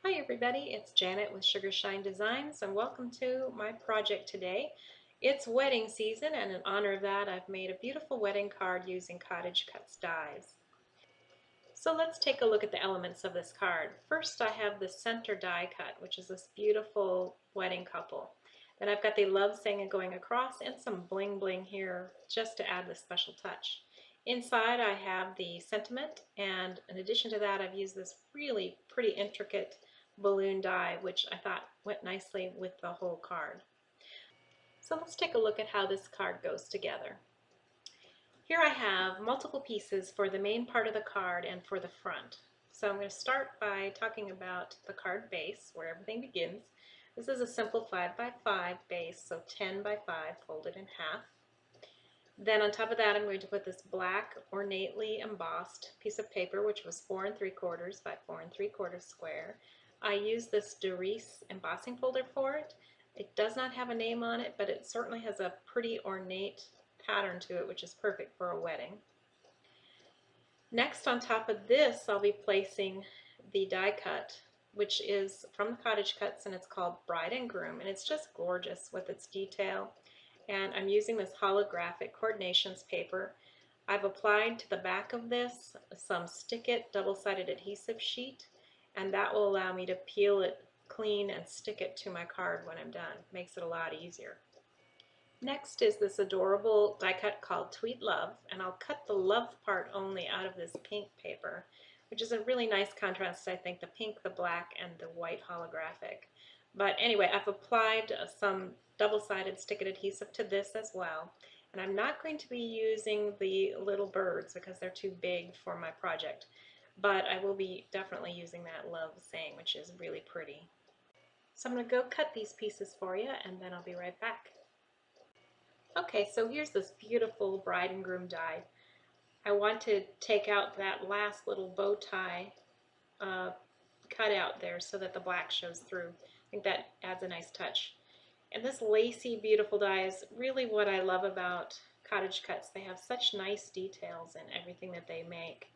Hi everybody, it's Janet with Sugar Shine Designs and welcome to my project today. It's wedding season and in honor of that I've made a beautiful wedding card using CottageCutz dies. So let's take a look at the elements of this card. First I have the center die cut, which is this beautiful wedding couple. Then I've got the love saying going across and some bling bling here just to add the special touch. Inside I have the sentiment, and in addition to that I've used this really pretty intricate balloon die which I thought went nicely with the whole card. So let's take a look at how this card goes together. Here I have multiple pieces for the main part of the card and for the front. So I'm going to start by talking about the card base where everything begins. This is a simple 5 by 5 base, so 10 by 5 folded in half. Then on top of that I'm going to put this black ornately embossed piece of paper which was 4 3/4 by 4 3/4 square. I used this Doris embossing folder for it. It does not have a name on it, but it certainly has a pretty ornate pattern to it, which is perfect for a wedding. Next, on top of this, I'll be placing the die cut, which is from the CottageCutz, and it's called Bride and Groom, and it's just gorgeous with its detail. And I'm using this holographic coordinations paper. I've applied to the back of this some Stick It double-sided adhesive sheet, and that will allow me to peel it clean and stick it to my card when I'm done. Makes it a lot easier. Next is this adorable die cut called Tweet Love, and I'll cut the love part only out of this pink paper, which is a really nice contrast, I think, the pink, the black, and the white holographic. But anyway, I've applied some double-sided stick-it adhesive to this as well, and I'm not going to be using the little birds because they're too big for my project, but I will be definitely using that love saying, which is really pretty. So I'm going to go cut these pieces for you, and then I'll be right back. Okay, so here's this beautiful bride and groom die. I want to take out that last little bow tie cut out there so that the black shows through. I think that adds a nice touch. And this lacy, beautiful die is really what I love about CottageCutz. They have such nice details in everything that they make.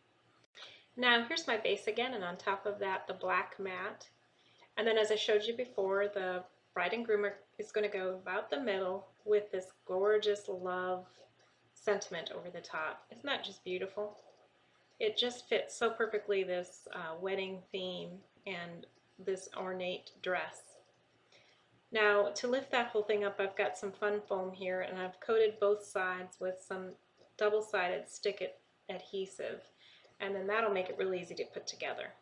Now here's my base again, and on top of that the black mat. And then as I showed you before, the bride and groom is going to go about the middle with this gorgeous love sentiment over the top. Isn't that just beautiful? It just fits so perfectly this wedding theme and this ornate dress. Now to lift that whole thing up, I've got some fun foam here, and I've coated both sides with some double-sided stick-it adhesive, and then that'll make it really easy to put together.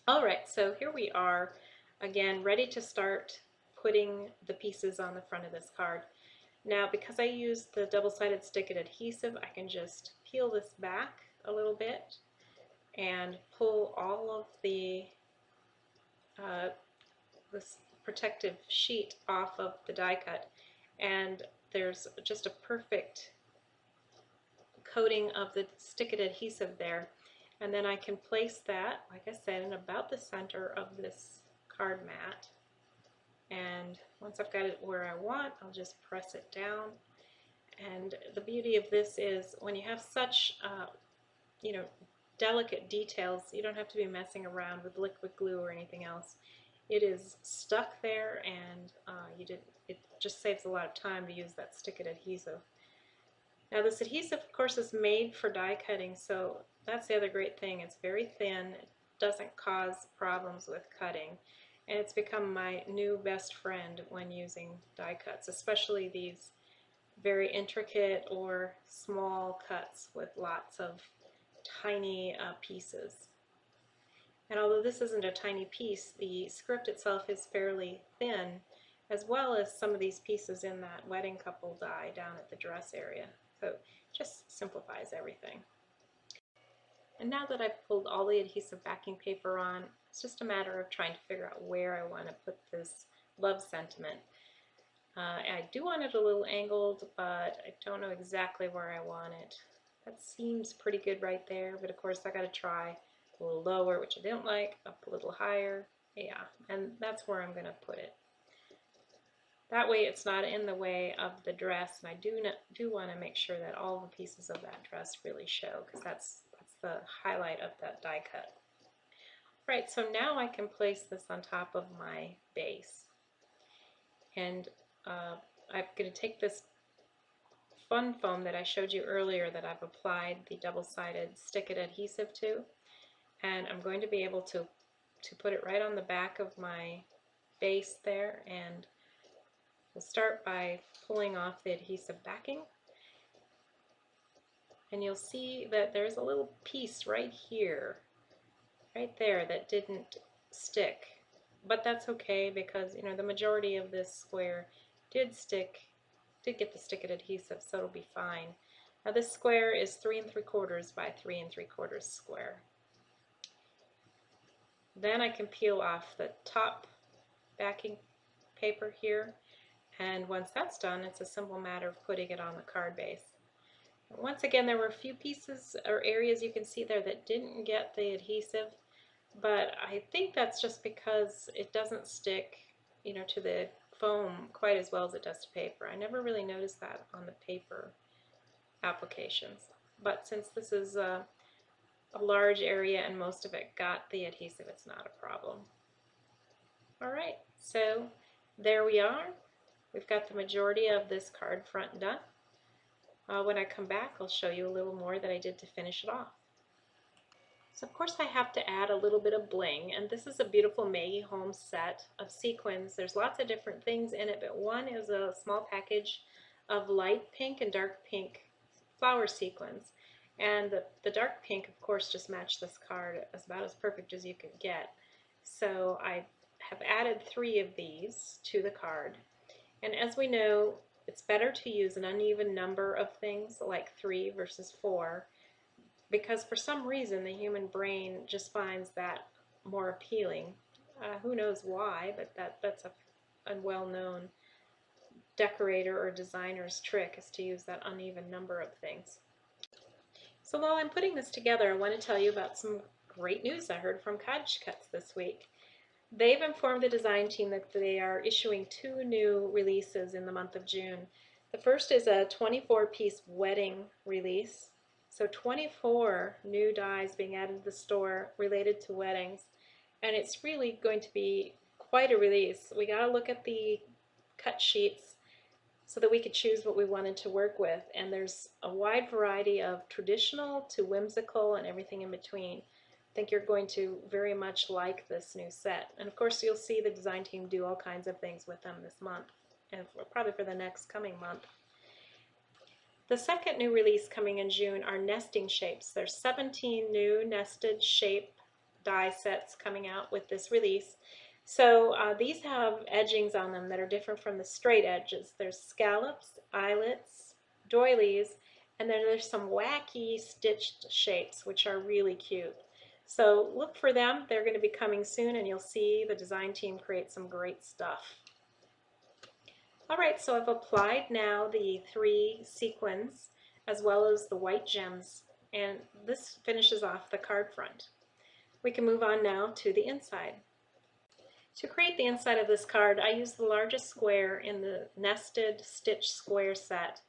Alright, so here we are again ready to start putting the pieces on the front of this card. Now because I used the double-sided stick-it adhesive, I can just peel this back a little bit and pull all of the this protective sheet off of the die cut, and there's just a perfect coating of the stick-it adhesive there. And then I can place that, like I said, in about the center of this card mat. And once I've got it where I want, I'll just press it down. And the beauty of this is when you have such, delicate details, you don't have to be messing around with liquid glue or anything else. It is stuck there, and it just saves a lot of time to use that stick-it adhesive. Now this adhesive, of course, is made for die cutting, so that's the other great thing. It's very thin, it doesn't cause problems with cutting, and it's become my new best friend when using die cuts, especially these very intricate or small cuts with lots of tiny pieces. And although this isn't a tiny piece, the script itself is fairly thin, as well as some of these pieces in that wedding couple die down at the dress area. So it just simplifies everything. And now that I've pulled all the adhesive backing paper on, it's just a matter of trying to figure out where I want to put this love sentiment. I do want it a little angled, but I don't know exactly where I want it. That seems pretty good right there, but of course I got to try a little lower, which I don't like, up a little higher. Yeah, and that's where I'm going to put it. That way it's not in the way of the dress, and I do want to make sure that all the pieces of that dress really show, because that's the highlight of that die cut. Right, so now I can place this on top of my base. And I'm going to take this fun foam that I showed you earlier that I've applied the double-sided stick-it adhesive to, and I'm going to be able to put it right on the back of my base there, and we'll start by pulling off the adhesive backing. And you'll see that there's a little piece right here, right there, that didn't stick. But that's okay because, you know, the majority of this square did get the stick-it adhesive, so it'll be fine. Now this square is 3 3/4 by 3 3/4 square. Then I can peel off the top backing paper here, and once that's done, it's a simple matter of putting it on the card base. Once again, there were a few pieces or areas you can see there that didn't get the adhesive, but I think that's just because it doesn't stick, you know, to the foam quite as well as it does to paper. I never really noticed that on the paper applications, but since this is a large area and most of it got the adhesive, it's not a problem. Alright, so there we are. We've got the majority of this card front done. When I come back, I'll show you a little more that I did to finish it off. So of course I have to add a little bit of bling, and this is a beautiful Maggie Holmes set of sequins. There's lots of different things in it, but one is a small package of light pink and dark pink flower sequins. And the dark pink, of course, just matched this card as about as perfect as you could get. So I have added 3 of these to the card. And as we know, it's better to use an uneven number of things, like 3 versus 4, because for some reason the human brain just finds that more appealing. Who knows why, but that's a well-known decorator or designer's trick, is to use that uneven number of things. So while I'm putting this together, I want to tell you about some great news I heard from CottageCutz this week. They've informed the design team that they are issuing 2 new releases in the month of June. The first is a 24-piece wedding release. So 24 new dies being added to the store related to weddings. And it's really going to be quite a release. We got to look at the cut sheets so that we could choose what we wanted to work with. And there's a wide variety of traditional to whimsical and everything in between. I think you're going to very much like this new set. And of course you'll see the design team do all kinds of things with them this month, and probably for the next coming month. The second new release coming in June are nesting shapes. There's 17 new nested shape die sets coming out with this release. So these have edgings on them that are different from the straight edges. There's scallops, eyelets, doilies, and then there's some wacky stitched shapes which are really cute. So look for them. They're going to be coming soon, and you'll see the design team create some great stuff. Alright, so I've applied now the 3 sequins as well as the white gems, and this finishes off the card front. We can move on now to the inside. To create the inside of this card, I used the largest square in the Nested Stitched Square Set,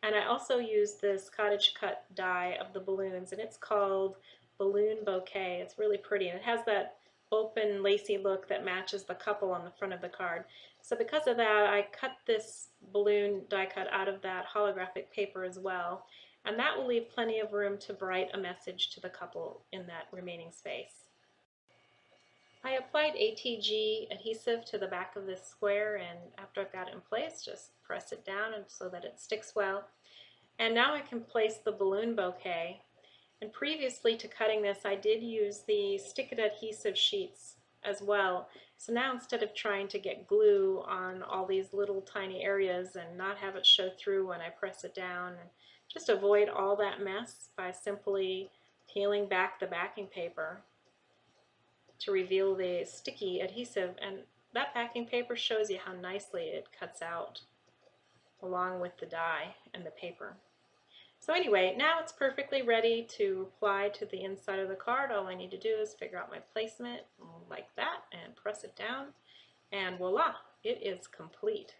and I also used this CottageCutz die of the balloons, and it's called Balloon Bouquet. It's really pretty, and it has that open lacy look that matches the couple on the front of the card. So because of that, I cut this balloon die cut out of that holographic paper as well, and that will leave plenty of room to write a message to the couple in that remaining space. I applied ATG adhesive to the back of this square, and after I've got it in place, just press it down and so that it sticks well. And now I can place the balloon bouquet. And previously to cutting this, I did use the stick-it adhesive sheets as well. So now instead of trying to get glue on all these little tiny areas and not have it show through when I press it down, and just avoid all that mess by simply peeling back the backing paper to reveal the sticky adhesive. And that backing paper shows you how nicely it cuts out along with the die and the paper. So anyway, now it's perfectly ready to apply to the inside of the card. All I need to do is figure out my placement like that and press it down, and voila, it is complete.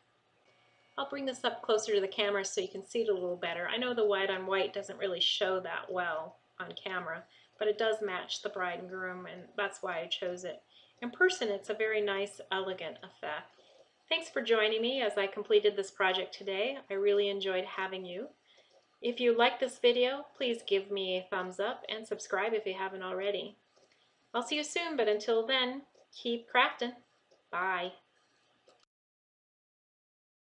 I'll bring this up closer to the camera so you can see it a little better. I know the white on white doesn't really show that well on camera, but it does match the bride and groom, and that's why I chose it. In person, it's a very nice, elegant effect. Thanks for joining me as I completed this project today. I really enjoyed having you. If you liked this video, please give me a thumbs up and subscribe if you haven't already. I'll see you soon, but until then, keep crafting. Bye.